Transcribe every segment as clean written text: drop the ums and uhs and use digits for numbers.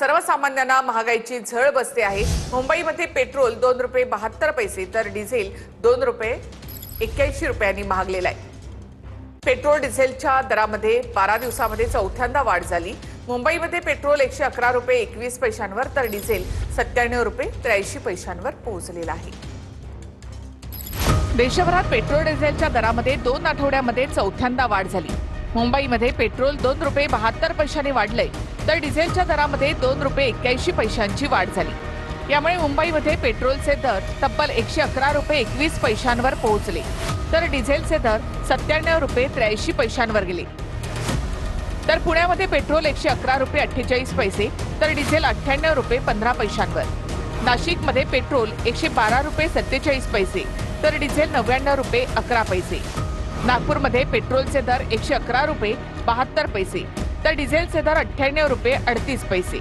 सर्वसामान्यांना महागाईची झळ बसते आहे। मुंबईमध्ये पेट्रोल 2 रुपये 72 पैसे तर डिझेल 2 रुपये 81 रुपयांनी महागलेला आहे। पेट्रोल डिझेलच्या दरामध्ये 12 दिवसांमध्ये चौथ्यांदा वाढ झाली। मुंबईमध्ये पेट्रोल 111 रुपये 21 पैशांवर तर डिझेल 97 रुपये 83 पैशांवर पोहोचलेला आहे। देशभरात पेट्रोल डिझेलच्या दरामध्ये 2 आठवड्यामध्ये चौथ्यांदा वाढ झाली। मुंबईमध्ये पेट्रोल 2 रुपये 72 पैशांनी वाढले तर डिझेलच्या दरामध्ये 2 रुपये 81 पैशांची वाढ झाली। यामुळे मुंबईमध्ये पेट्रोलचे दर तब्बल 111 रुपये 21 पैशांवर पोहोचले तर डिझेलचे दर 97 रुपये 83 पैशांवर गेले। तर पुण्यामध्ये पेट्रोल 111 रुपये 48 पैसे तर डिझेल 98 रुपये 15 पैशांवर। नाशिकमध्ये पेट्रोल 112 रुपये 47 पैसे तर डिझेल 99 रुपये 11 पैसे। नागपूरमध्ये पेट्रोलचे दर 111 रुपये 72 पैसे तर डिझेलचे दर 98 रुपये 38 पैसे।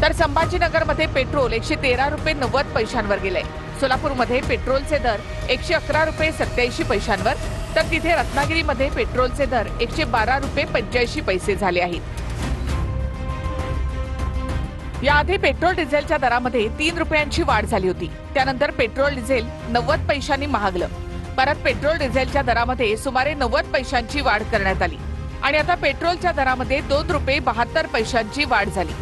तर संभाजीनगरमध्ये पेट्रोल 113 रुपये 90 पैशांवर गेले। सोलापूरमध्ये पेट्रोलचे दर 111 रुपये 87 पैशांवर तर तिथे रत्नागिरीमध्ये पेट्रोलचे दर 112 रुपये 85 पैसे झाले आहेत। याआधी पेट्रोल डिझेलच्या दरामध्ये 3 रुपयांची वाढ झाली होती। त्यानंतर पेट्रोल डिझेल 90 पैशांनी महागलं। परत पेट्रोल डिझेलच्या दरामध्ये सुमारे 90 पैशांची वाढ करण्यात आली आणि आता पेट्रोलच्या दरामध्ये 2 रुपये 72 पैशांची वाढ झाली।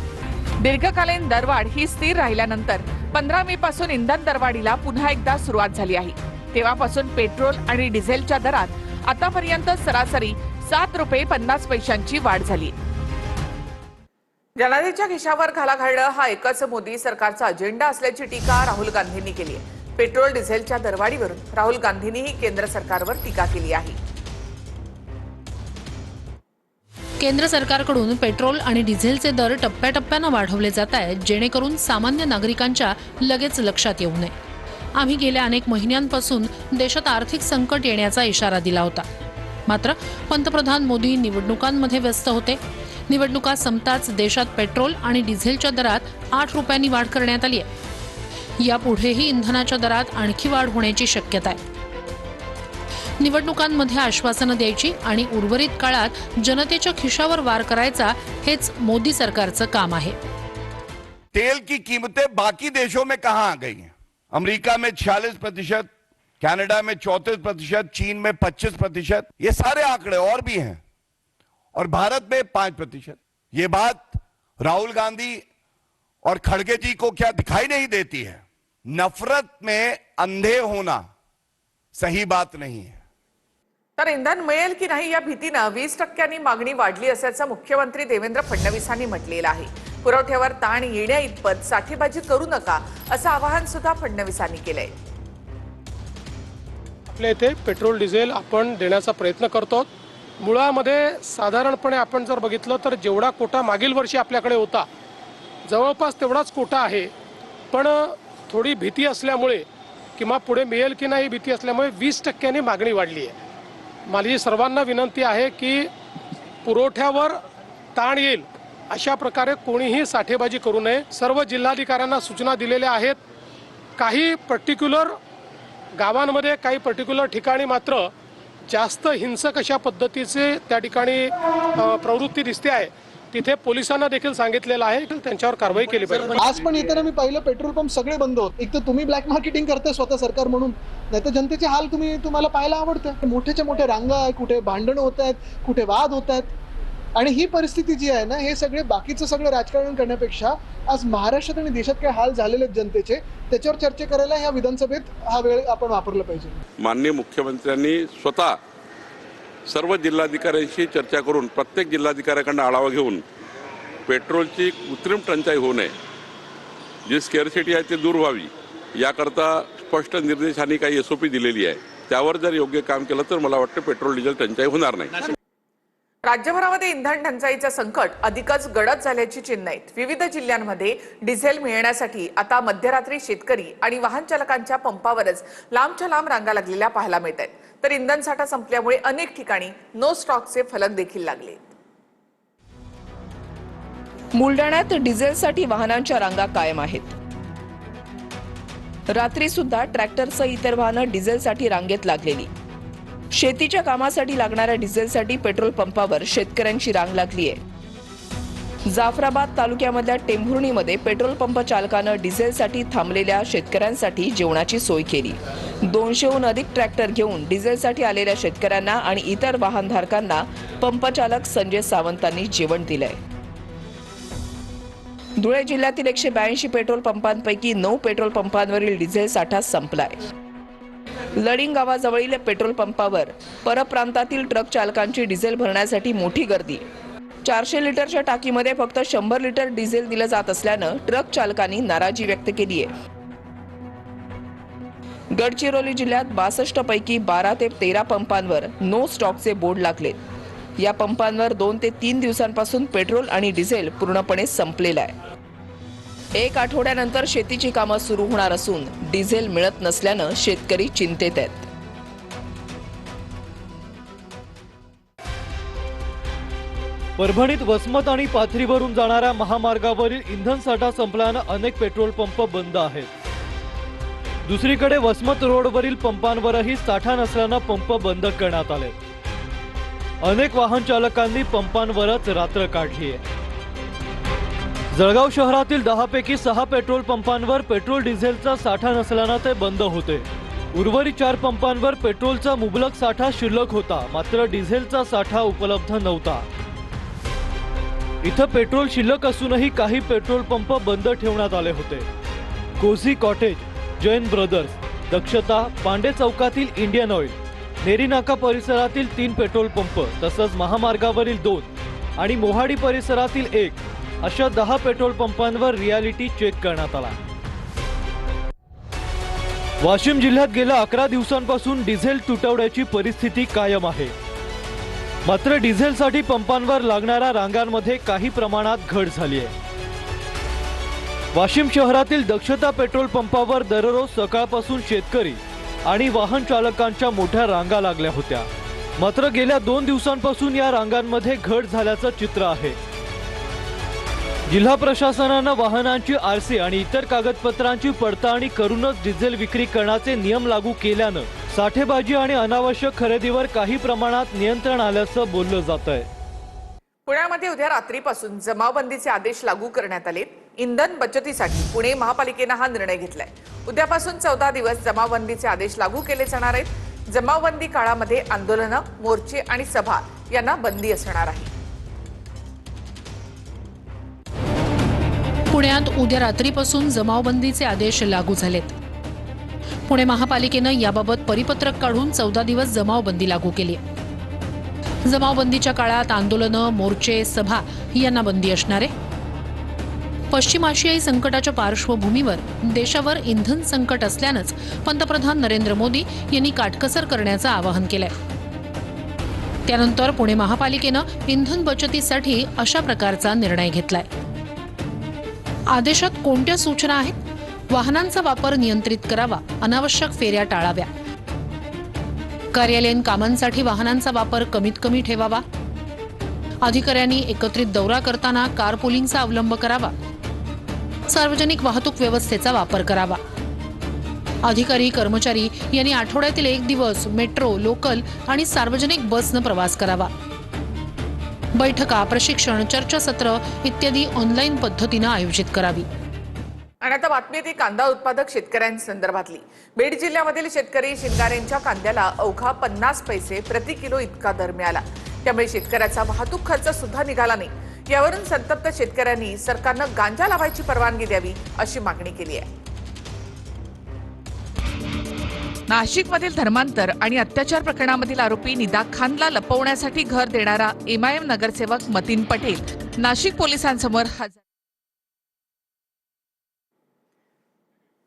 दीर्घकालीन दरवाढ ही स्थिर राहिल्यानंतर 15 मे पासून इंधन दरवाढीला पुन्हा एकदा सुरुवात झाली आहे। तेव्हापासून पेट्रोल आणि डिझेलच्या दरात आतापर्यंत सरासरी 7 रुपये 50 पैशांची वाढ झाली। जनतेच्या खिशावर घाला घालणं हा एकच मोदी सरकारचा अजेंडा असल्याची टीका राहुल गांधींनी केली आहे। पेट्रोल डिझेलच्या दरवाढीवरून राहुल गांधींनीही केंद्र सरकारवर टीका केली आहे। केंद्र सरकारकडून पेट्रोल आणि डिझेलचे दर टप्प्याटप्प्याने वाढवले जात आहेत, जेणेकरून सामान्य नागरिकांच्या लगेच लक्षात येऊ नये। आम्ही गेल्या अनेक महिन्यांपासून देशात आर्थिक संकट येण्याचा इशारा दिला होता, मात्र पंतप्रधान मोदी निवडणुकांमध्ये व्यस्त होते। निवडणुका संपताच देशात पेट्रोल आणि डिझेलच्या दरात 8 रुपयांनी वाढ करण्यात आली आहे। यापुढेही इंधनाच्या दरात आणखी वाढ होण्याची शक्यता आहे। निवडणुकांमध्ये आश्वासनं द्यायची आणि उर्वरित काळात जनतेच्या खिशावर वार करायचा हेच मोदी सरकारचं काम आहे। तेल की कीमतें बाकी देशों में कहां आ गई हैं? अमेरिका में 46%, कनाडा में 34%, चीन में 25%, ये सारे आंकड़े और भी हैं, और भारत में 5%। ये बात राहुल गांधी और खड़गे जी को क्या दिखाई नहीं देती है? नफरत में अंधे होना सही बात नहीं है। तर इंधन मिळेल की नाही या भीतीने 20% मागणी वाढली असल्याचं मुख्यमंत्री देवेंद्र फडणवीसांनी म्हटलेलं आहे। पुरवठ्यावर ताण येण्याइतपत साठेबाजी करू नका असं आवाहन सुद्धा फडणवीसांनी केलंय। आपल्या इथे पेट्रोल डिझेल आपण देण्याचा प्रयत्न करतो। मुळामध्ये साधारणपणे आपण जर बघितलं तर जेवढा कोटा मागील वर्षी आपल्याकडे होता जवळपास तेवढाच कोटा आहे, पण थोडी भीती असल्यामुळे किंवा पुढे मिळेल की नाही भीती असल्यामुळे 20% मागणी वाढली आहे। माझी सर्वांना विनंती आहे की पुरवठ्यावर ताण येईल अशा प्रकारे कोणीही साठेबाजी करू नये। सर्व जिल्हाधिकाऱ्यांना सूचना दिलेल्या आहेत। काही पर्टिक्युलर गावांमध्ये काही पर्टिक्युलर ठिकाणी मात्र जास्त हिंसक अशा पद्धतीचे त्या ठिकाणी प्रवृत्ती दिसते आहे, तिथे पोलिसांना देखील सांगितलेलं आहे त्यांच्यावर कारवाई केली पाहिजे। आज पण येताना मी पाहिलं पेट्रोल पंप सगळे बंद होत। एक तर तुम्ही ब्लॅक मार्केटिंग करताय स्वतः सरकार म्हणून, नाही तर जनतेचे हाल तुम्हाला पाहायला आवडतं। मोठ्याच्या मोठ्या रांगा आहे, कुठे भांडणं होत आहेत, कुठे वाद होत आहेत, आणि ही परिस्थिती जी आहे ना, हे सगळे बाकीचं सगळं राजकारण करण्यापेक्षा आज महाराष्ट्रात आणि देशात काय हाल झालेले आहेत जनतेचे त्याच्यावर चर्चा करायला ह्या विधानसभेत हा वेळ आपण वापरला पाहिजे। माननीय मुख्यमंत्र्यांनी स्वतः सर्व जिल्हाधिकाऱ्यांशी चर्चा करून प्रत्येक जिल्हाधिकाऱ्याकडून आढावा घेऊन पेट्रोलची कृत्रिम टंचाई होऊ नये, जी स्केअरसिटी आहे ती दूर व्हावी याकरता स्पष्ट निर्देशांनी काही SOP दिलेली आहे। त्यावर जर योग्य काम केलं तर मला वाटतं पेट्रोल डिझेल टंचाई होणार नाही। राज्यभरामध्ये इंधन टंचाईचं संकट अधिकच गडद झाल्याची चिन्ह आहेत। विविध जिल्ह्यांमध्ये डिझेल मिळण्यासाठी आता मध्यरात्री शेतकरी आणि वाहन चालकांच्या पंपावरच लांबच्या लांब रांगा लागलेल्या पाहायला मिळत आहेत। तर इंधन साठा संपल्यामुळे अनेक ठिकाणी नो स्टॉकचे फलक देखील लागले। बुलढाण्यात डिझेलसाठी वाहनांच्या रांगा कायम आहेत। रात्री सुद्धा ट्रॅक्टरसह इतर वाहनं डिझेलसाठी रांगेत लागलेली। शेतीच्या कामासाठी लागणाऱ्या डिझेलसाठी पेट्रोल पंपावर शेतकऱ्यांची रांग लागली आहे। जाफराबाद तालुक्यामधल्या टेंभुर्णीमध्ये पेट्रोल पंप चालकानं डिझेलसाठी थांबलेल्या शेतकऱ्यांसाठी जेवणाची सोय केली. 200हून अधिक ट्रॅक्टर घेऊन डिझेलसाठी आलेल्या शेतकऱ्यांना आणि इतर वाहनधारकांना पंपचालक संजय सावंतांनी जेवण दिलंय. धुळे जिल्ह्यातील 182 पेट्रोल पंपांपैकी 9 पेट्रोल पंपांवरील डिझेल साठा संपलाय. लडिंग गावाजवळील पेट्रोल पंपावर परप्रांतातील ट्रक चालकांची डिझेल भरण्यासाठी मोठी गर्दी. 400 लिटरच्या टाकीमध्ये फक्त 100 लिटर डिझेल दिलं जात असल्यानं ट्रक चालकांनी नाराजी व्यक्त केली आहे. गडचिरोली जिल्ह्यात 62 पैकी 12 ते 13 पंपांवर नो स्टॉकचे बोर्ड लागलेत. या पंपांवर 2 ते 3 दिवसांपासून पेट्रोल आणि डिझेल पूर्णपणे संपलेलं आहे. 1 आठवड्यानंतर शेतीची कामं सुरू होणार असून डिझेल मिळत नसल्यानं शेतकरी चिंतेत आहेत. परभणीत वसमत आणि पाथरीवरून जाणाऱ्या महामार्गावरील इंधन साठा संपल्यानं अनेक पेट्रोल पंप बंद आहेत. दुसरीकडे वसमत रोडवरील पंपांवरही साठा नसल्यानं पंप बंद करण्यात आले. अनेक वाहन चालकांनी पंपांवरच रात्र काढली आहे. जळगाव शहरातील 10 पैकी 6 पेट्रोल पंपांवर पेट्रोल डिझेलचा साठा नसल्यानं ते बंद होते. उर्वरित 4 पंपांवर पेट्रोलचा मुबलक साठा शिल्लक होता, मात्र डिझेलचा साठा उपलब्ध नव्हता. इथं पेट्रोल शिल्लक असूनही काही पेट्रोल पंप बंद ठेवण्यात आले होते. कोझी कॉटेज, जैन ब्रदर्स, दक्षता, पांडे चौकातील इंडियन ऑइल, नेरी नाका परिसरातील 3 पेट्रोल पंप तसंच महामार्गावरील 2 आणि मोहाडी परिसरातील 1 अशा 10 पेट्रोल पंपांवर रियालिटी चेक करण्यात आला. वाशिम जिल्ह्यात गेल्या 11 दिवसांपासून डिझेल तुटवड्याची परिस्थिती कायम आहे. मात्र डिझेलसाठी पंपांवर लागणाऱ्या रांगांमध्ये काही प्रमाणात घट झाली आहे. वाशिम शहरातील दक्षता पेट्रोल पंपावर दररोज सकाळपासून शेतकरी आणि वाहन चालकांच्या मोठ्या रांगा लागल्या होत्या. मात्र गेल्या 2 दिवसांपासून या रांगांमध्ये घट झाल्याचं चित्र आहे. जिल्हा प्रशासनानं वाहनांची आरसी आणि इतर कागदपत्रांची पडताळणी करूनच डिझेल विक्री करण्याचे नियम लागू केल्यानं साठेबाजी आणि अनावश्यक खरेदीवर काही प्रमाणात नियंत्रण आल्याचं बोललं जात आहे. पुण्यामध्ये उद्या रात्रीपासून जमावबंदीचे आदेश लागू करण्यात आले. इंधन बचतीसाठी पुणे महापालिकेनं हा निर्णय घेतलाय. उद्यापासून 14 दिवस जमावबंदीचे आदेश लागू केले जाणार आहेत. जमावबंदी काळामध्ये आंदोलनं, मोर्चे आणि सभा यांना बंदी असणार आहे. पुण्यात उद्या रात्रीपासून जमावबंदीचे आदेश लागू झालेत. पुणे महापालिकेनं याबाबत परिपत्रक काढून 14 दिवस जमावबंदी लागू केली. जमावबंदीच्या काळात आंदोलनं, मोर्चे, सभा यांना बंदी असणार आहे. पश्चिम आशियाई संकटाच्या पार्श्वभूमीवर देशावर इंधन संकट असल्यानंच पंतप्रधान नरेंद्र मोदी यांनी काटकसर करण्याचं आवाहन केलंय. त्यानंतर पुणे महापालिकेनं इंधन बचतीसाठी अशा प्रकारचा निर्णय घेतलाय. आदेशात कोणत्या सूचना आहेत? वाहनांचा वापर नियंत्रित करावा, अनावश्यक फेऱ्या टाळाव्या, कार्यालयीन कामांसाठी वाहनांचा वापर कमीत कमी ठेवावा, अधिकाऱ्यांनी एकत्रित दौरा करताना कारपूलिंगचा अवलंब करावा, सार्वजनिक वाहतूक व्यवस्थेचा वापर करावा. अधिकारी कर्मचारी यांनी आठवड्यातील 1 दिवस मेट्रो, लोकल आणि सार्वजनिक बसनं प्रवास करावा. बैठका, प्रशिक्षण, चर्चासत्र इत्यादी ऑनलाईन पद्धतीनं आयोजित करावी. आणि आता बातमी ती कांदा उत्पादक शेतकऱ्यांसंदर्भातली. बीड जिल्ह्यामधील शेतकरी शिंगारेंच्या कांद्याला अवघा 50 पैसे प्रति किलो इतका दर मिळाला. त्यामुळे शेतकऱ्याचा वाहतूक खर्च सुद्धा निघाला नाही. यावरून संतप्त शेतकऱ्यांनी सरकारनं गांजा लावायची परवानगी द्यावी अशी मागणी केली आहे. नाशिकमधील धर्मांतर आणि अत्याचार प्रकरणामधील आरोपी निदा खानला लपवण्यासाठी घर देणारा एमआयएम नगरसेवक मतीन पटेल नाशिक पोलिसांसमोर हजर.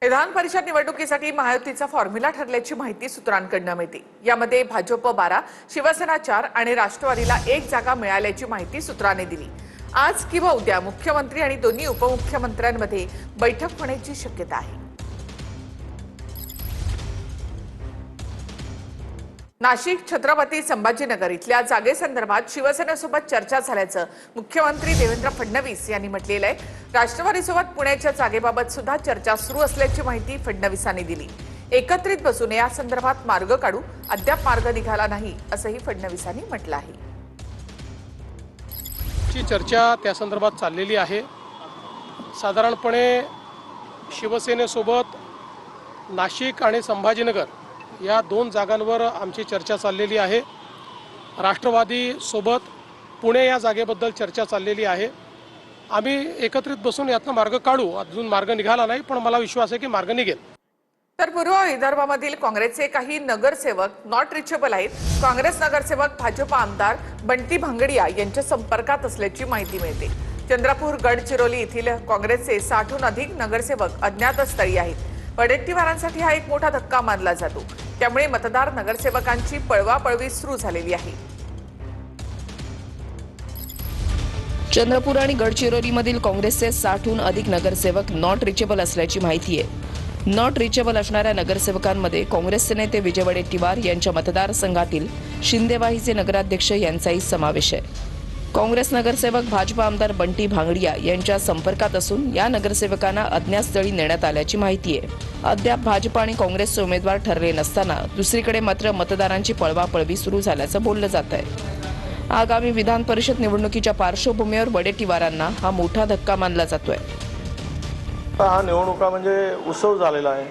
विधान परिषद निवडणुकीसाठी महायुतीचा फॉर्म्युला ठरल्याची माहिती सूत्रांकडून मिळते. यामध्ये भाजप 12, शिवसेना 4 आणि राष्ट्रवादीला 1 जागा मिळाल्याची माहिती सूत्रांनी दिली. आज किंवा उद्या मुख्यमंत्री आणि दोन्ही उपमुख्यमंत्र्यांमध्ये बैठक होण्याची शक्यता आहे. नाशिक छत्रपती संभाजीनगर इथल्या जागेसंदर्भात शिवसेनेसोबत चर्चा झाल्याचं मुख्यमंत्री देवेंद्र फडणवीस यांनी म्हटलेलं आहे. राष्ट्रवादीसोबत पुण्याच्या जागेबाबत सुद्धा चर्चा सुरू असल्याची माहिती फडणवीसांनी दिली. एकत्रित बसून या संदर्भात मार्ग काढू, अद्याप मार्ग निघाला नाही असंही फडणवीसांनी म्हटलं आहे. आमची चर्चा त्या संदर्भात चाललेली आहे. साधारणपणे शिवसेनेसोबत नाशिक आणि संभाजीनगर या 2 जागांवर आमची चर्चा चाललेली आहे. राष्ट्रवादीसोबत पुणे या जागेबद्दल चर्चा चाललेली आहे. आम्ही एकत्रित बसून यातनं मार्ग काढू. अजून मार्ग निघाला नाही, पण मला विश्वास आहे की मार्ग निघेल. तर पूर्व विदर्भामधील काँग्रेसचे काही नगरसेवक नॉट रिचेबल आहेत. काँग्रेस नगरसेवक भाजप आमदार बंटी भांगडिया यांच्या संपर्कात असल्याची माहिती मिळते. चंद्रपूर गडचिरोली येथील काँग्रेसचे 60हून अधिक नगरसेवक अज्ञात स्थळी आहेत. वडेट्टीवारांसाठी हा एक मोठा धक्का मानला जातो. त्यामुळे मतदार नगरसेवकांची पळवापळवी सुरू झालेली आहे. चंद्रपूर आणि गडचिरोलीमधील काँग्रेसचे 60हून अधिक नगरसेवक नॉट रिचेबल असल्याची माहिती आहे. नॉट रिचेबल असणाऱ्या नगरसेवकांमध्ये काँग्रेसचे नेते विजय वडेट्टीवार यांच्या मतदारसंघातील शिंदेवाहीचे नगराध्यक्ष यांचाही समावेश आहे. काँग्रेस नगरसेवक भाजप आमदार बंटी भांगडिया यांच्या संपर्कात असून या नगरसेवकांना अज्ञात स्थळी नेण्यात आल्याची माहिती आहे. अद्याप भाजप आणि काँग्रेसचे उमेदवार ठरले नसताना दुसरीकडे मात्र मतदारांची पळवापळवी सुरू झाल्याचं बोललं जात आहे. आगामी विधान परिषद निवडणुकीच्या पार्श्वभूमीवर वडेट्टीवारांना हा मोठा धक्का मानला जातोय. हा निवडणुका म्हणजे उत्सव झालेला आहे.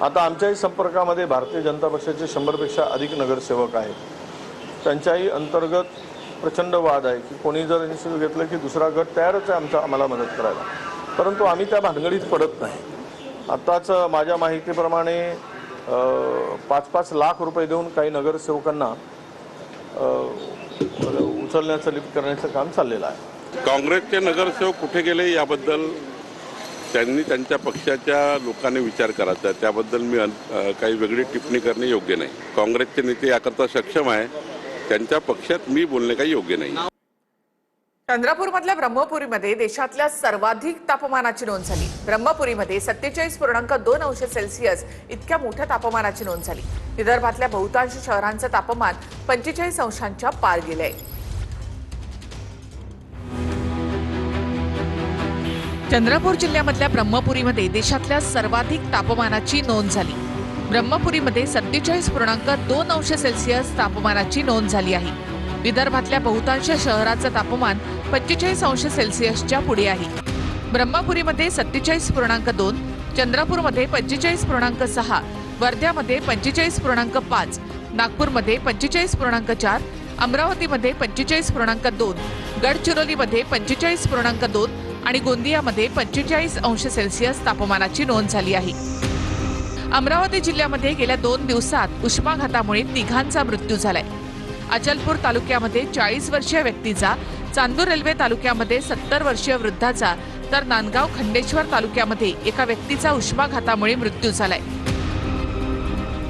आता आमच्याही संपर्कामध्ये भारतीय जनता पक्षाचे 100पेक्षा अधिक नगरसेवक आहेत. त्यांच्याही अंतर्गत प्रचंड वाद आहे की कोणी जर इनिशिएटिव्ह घेतलं की दुसरा गट तयारच आहे आम्हाला मदत करायला, परंतु आम्ही त्या भानगडीत पडत नाही. आत्ताच माझ्या माहितीप्रमाणे 5-5 लाख रुपये देऊन काही नगरसेवकांना उचलण्याचं लिफ्ट करण्याचं काम चाललेलं आहे. काँग्रेसचे नगरसेवक कुठे गेले याबद्दल त्यांनी त्यांच्या पक्षाच्या लोकांनी विचार करायचा. त्याबद्दल मी काही वेगळी टिप्पणी करणे योग्य नाही. काँग्रेसचे नेते याकरता सक्षम आहे. त्यांच्या पक्षात मी बोलणे काही योग्य नाही. चंद्रपूरमधल्या ब्रह्मपुरीमध्ये देशातल्या सर्वाधिक तापमानाची नोंद झाली. ब्रह्मपुरीमध्ये 47.2 अंश सेल्सिअस इतक्या मोठ्या तापमानाची नोंद झाली. विदर्भातल्या बहुतांश शहरांचं तापमान 45 अंशांच्या पार गेलंय. चंद्रपूर जिल्ह्यामधल्या ब्रह्मपुरीमध्ये देशातल्या सर्वाधिक तापमानाची नोंद झाली. ब्रह्मपुरीमध्ये 47.2 अंश सेल्सिअस तापमानाची नोंद झाली आहे. विदर्भातल्या बहुतांश शहराचं तापमान 45 अंश सेल्सिअसच्या पुढे आहे. ब्रह्मपुरीमध्ये 47.2, चंद्रपूरमध्ये 45.6, वर्ध्यामध्ये 45.5, नागपूरमध्ये 45.4, अमरावतीमध्ये 45.2, गडचिरोलीमध्ये 45.2 आणि गोंदियामध्ये 45 अंश सेल्सिअस तापमानाची नोंद झाली आहे. अमरावती जिल्ह्यामध्ये गेल्या 2 दिवसात उष्माघातामुळे 3 मृत्यू झालाय. अचलपूर तालुक्यामध्ये 40 वर्षीय व्यक्तीचा, चांदूर रेल्वे तालुक्यामध्ये 70 वर्षीय वृद्धाचा, तर नांदगाव खंडेश्वर तालुक्यामध्ये एका व्यक्तीचा उष्माघातामुळे मृत्यू झालाय.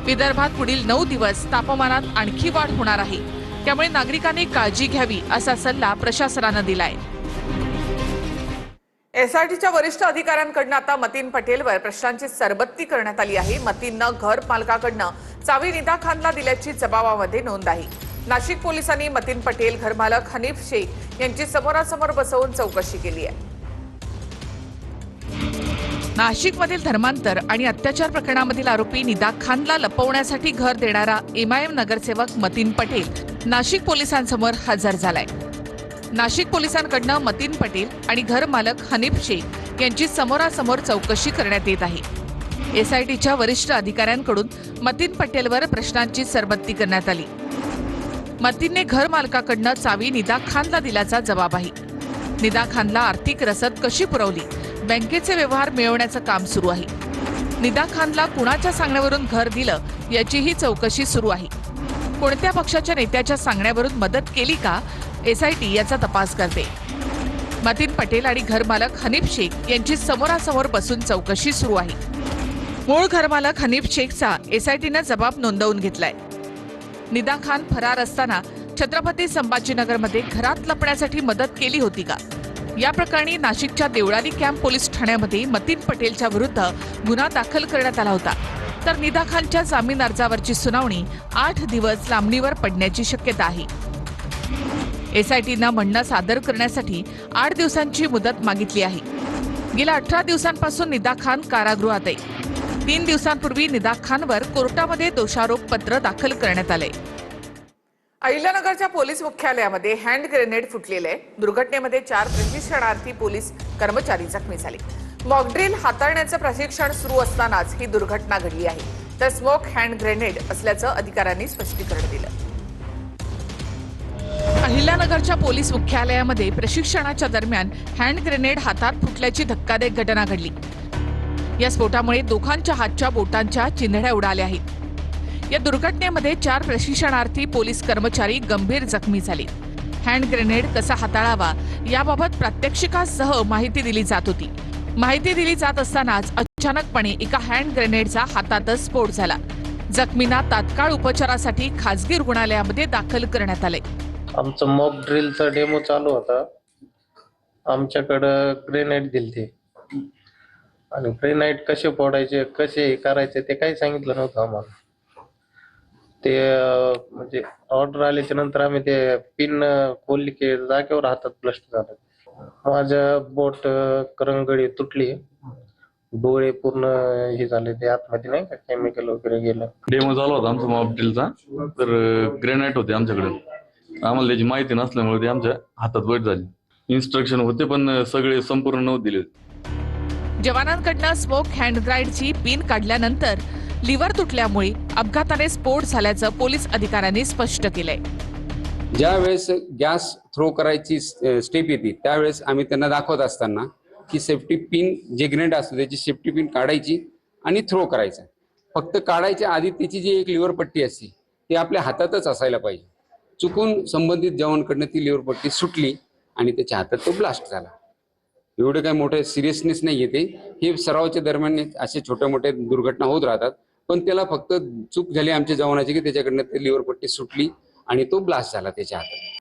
विदर्भात पुढील 9 दिवस तापमानात आणखी वाढ होणार आहे. त्यामुळे नागरिकांनी काळजी घ्यावी असा सल्ला प्रशासनानं दिलाय. एसआरटीच्या वरिष्ठ अधिकाऱ्यांकडून आता मतीन पटेलवर प्रश्नांची सरबत्ती करण्यात आली आहे. मतीननं घर मालकाकडनं चावी निदा खानला दिल्याची जबाबामध्ये नोंद आहे. नाशिक पोलिसांनी मतीन पटेल, घरमालक हनीफ शेख यांची समोरासमोर बसवून चौकशी केली आहे. नाशिकमधील धर्मांतर आणि अत्याचार प्रकरणामधील आरोपी निदा खानला लपवण्यासाठी घर देणारा एमआयएम नगरसेवक मतीन पटेल नाशिक पोलिसांसमोर हजर झालाय. नाशिक पोलिसांकडनं मतीन पटेल आणि घर मालक हनीफ शेख यांची समोरासमोर चौकशी करण्यात येत आहे. एसआयटीच्या वरिष्ठ अधिकाऱ्यांकडून मतीन पटेलवर प्रश्नांची सरबत्ती करण्यात आली. मतीनने घर मालकाकडनं चावी निदा खानला दिल्याचा जबाब आहे. निदा खानला आर्थिक रसद कशी पुरवली, बँकेचे व्यवहार मिळवण्याचं काम सुरू आहे. निदा खानला कुणाच्या सांगण्यावरून घर दिलं याचीही चौकशी सुरू आहे. कोणत्या पक्षाच्या नेत्याच्या सांगण्यावरून मदत केली का, एसआयटी याचा तपास करते. मतीन पटेल आणि घरमालक हनीफ शेख यांची समोरासमोर बसून चौकशी सुरू आहे. मूळ घरमालक हनीफ शेखचा एसआयटीनं जबाब नोंदवून घेतलाय. निदा खान फरार असताना छत्रपती संभाजीनगरमध्ये घरात लपण्यासाठी मदत केली होती का, या प्रकरणी नाशिकच्या देवळाली कॅम्प पोलीस ठाण्यामध्ये मतीन पटेलच्या विरुद्ध गुन्हा दाखल करण्यात आला होता. तर निदा खानच्या जामीन अर्जावरची सुनावणी 8 दिवस लांबणीवर पडण्याची शक्यता आहे. एसआयटीनं म्हणणं सादर करण्यासाठी 8 दिवसांची मुदत मागितली आहे. गेल्या 18 दिवसांपासून निदा खान कारागृहात आहे. 3 दिवसांपूर्वी निदा खानवर कोर्टामध्ये दोषारोप पत्र दाखल करण्यात आलंय. अहिल्यानगरच्या पोलीस मुख्यालयामध्ये हँड ग्रेनेड फुटलेले आहे. दुर्घटनेमध्ये 4 प्रशिक्षणार्थी पोलीस कर्मचारी जखमी झाले. मॉकड्रिल हाताळण्याचं प्रशिक्षण सुरू असतानाच ही दुर्घटना घडली आहे. तर स्मोक हँड ग्रेनेड असल्याचं अधिकाऱ्यांनी स्पष्टीकरण दिलं. अहिल्यानगरच्या पोलीस मुख्यालयामध्ये प्रशिक्षणाच्या दरम्यान हँड ग्रेनेड हातात फुटल्याची धक्कादायक घटना घडली. या स्फोटामुळे दोघांच्या हातच्या बोटांच्या चिंधड्या उडाल्या आहेत. या दुर्घटनेमध्ये 4 प्रशिक्षणार्थी पोलीस कर्मचारी गंभीर जखमी झाले. हँड ग्रेनेड कसा हाताळावा याबाबत प्रात्यक्षिकासह माहिती दिली जात होती. माहिती दिली जात असतानाच अचानकपणे एका हँड ग्रेनेडचा हातातच स्फोट झाला. जखमींना तात्काळ उपचारासाठी खासगी रुग्णालयामध्ये दाखल करण्यात आले. आमचं मॉक ड्रिलचा डेमो चालू होता. आमच्याकडं ग्रेनेड दिलते आणि ग्रेनेड कसे फोडायचे कसे करायचे ते काही सांगितलं नव्हतं आम्हाला. ते म्हणजे ऑर्डर आल्याच्या नंतर आम्ही ते पिन खोलली की जागेवर हातात ब्लास्ट झालं. माझं बोट करंगडी तुटली, डोळे पूर्ण हे झाले, ते आतमध्ये नाही का केमिकल वगैरे गेलं. डेमो चालू होता आमचा मॉक ड्रिलचा, तर ग्रेनाइट होते आमच्याकडे. आम्हाला त्याची माहिती नसल्यामुळे ते आमच्या हातात वेट झाली. इन्स्ट्रक्शन होते पण सगळे संपूर्ण नव्हते दिले. जवानांकडनं स्मोक हँड ग्रेनेडची पिन काढल्यानंतर लिव्हर तुटल्यामुळे अपघाताने स्फोट झाल्याचं पोलीस अधिकाऱ्यांनी स्पष्ट केलंय. ज्या वेळेस गॅस थ्रो करायची स्टेप येते त्यावेळेस आम्ही त्यांना दाखवत असताना की सेफ्टी पिन जे ग्रेनेड असतो त्याची सेफ्टी पिन काढायची आणि थ्रो करायचा. फक्त काढायच्या आधी त्याची जी एक लिव्हर पट्टी असते ती आपल्या हातातच असायला पाहिजे. चुकून संबंधित जवानकडनं ती लिव्हर पट्टी सुटली आणि त्याच्या हातात तो ब्लास्ट झाला. एवढं काही मोठं सिरियसनेस नाही येते. हे सरावाच्या दरम्यान असे छोट्या मोठ्या दुर्घटना होत राहतात, पण त्याला फक्त चूक झाली आमच्या जवानाची की त्याच्याकडनं ते लिव्हर पट्टी सुटली आणि तो ब्लास्ट झाला त्याच्या हातात.